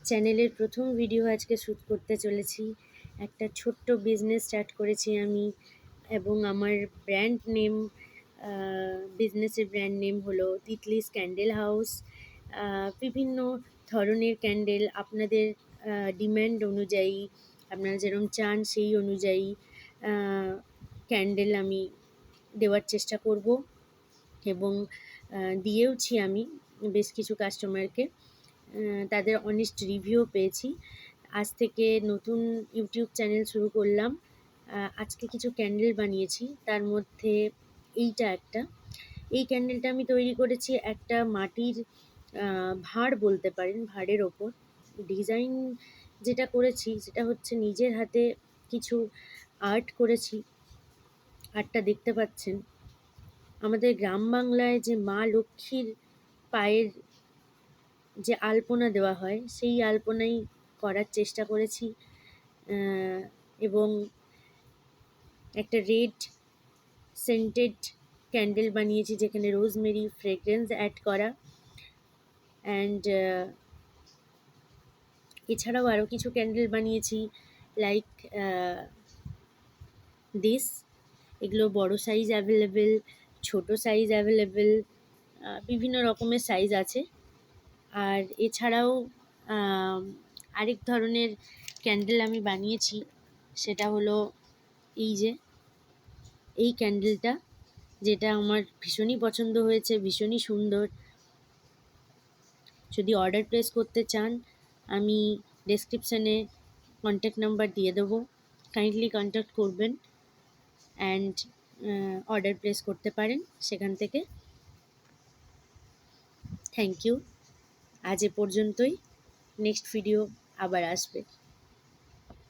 চ্যানেলের প্রথম ভিডিও আজকে শ্যুট করতে চলেছি। একটা ছোট্ট বিজনেস স্টার্ট করেছি আমি, এবং আমার ব্র্যান্ড নেম, বিজনেসের ব্র্যান্ড নেম হলো তিতলিস ক্যান্ডেল হাউস। বিভিন্ন ধরনের ক্যান্ডেল আপনাদের ডিম্যান্ড অনুযায়ী, আপনারা যেরকম চান সেই অনুযায়ী ক্যান্ডেল আমি দেওয়ার চেষ্টা করব, এবং দিয়েওছি আমি বেশ কিছু কাস্টমারকে। তাদের অনেস্ট রিভিউ পেয়েছি। আজ থেকে নতুন ইউটিউব চ্যানেল শুরু করলাম। আজকে কিছু ক্যান্ডেল বানিয়েছি, তার মধ্যে এইটা একটা। এই ক্যান্ডেলটা আমি তৈরি করেছি একটা মাটির ভাঁড় বলতে পারেন, ভাঁড়ের ওপর ডিজাইন যেটা করেছি সেটা হচ্ছে নিজের হাতে কিছু আর্ট করেছি। আর্টটা দেখতে পাচ্ছেন। আমাদের গ্রাম বাংলায় যে মা লক্ষ্মীর পায়ের যে আলপনা দেওয়া হয় সেই আলপনাই করার চেষ্টা করেছি, এবং একটা রেড সেন্টেড ক্যান্ডেল বানিয়েছি যেখানে রোজমেরি ফ্রেগ্রেন্স অ্যাড করা। অ্যান্ড এছাড়াও আরও কিছু ক্যান্ডেল বানিয়েছি, লাইক দিস। এগুলো বড় সাইজ অ্যাভেলেবেল, ছোট সাইজ অ্যাভেলেবেল, বিভিন্ন রকমের সাইজ আছে। আর এছাড়াও আরেক ধরনের ক্যান্ডেল আমি বানিয়েছি, সেটা হলো এই ক্যান্ডেলটা, যেটা আমার ভীষণই পছন্দ হয়েছে, ভীষণই সুন্দর। যদি অর্ডার প্লেস করতে চান, আমি ডেসক্রিপশানে কন্ট্যাক্ট নাম্বার দিয়ে দেবো, কাইন্ডলি কন্ট্যাক্ট করবেন অ্যান্ড অর্ডার প্লেস করতে পারেন সেখান থেকে। Thank you. আজ এ পর্যন্তই, নেক্সট ভিডিও আবার আসবে।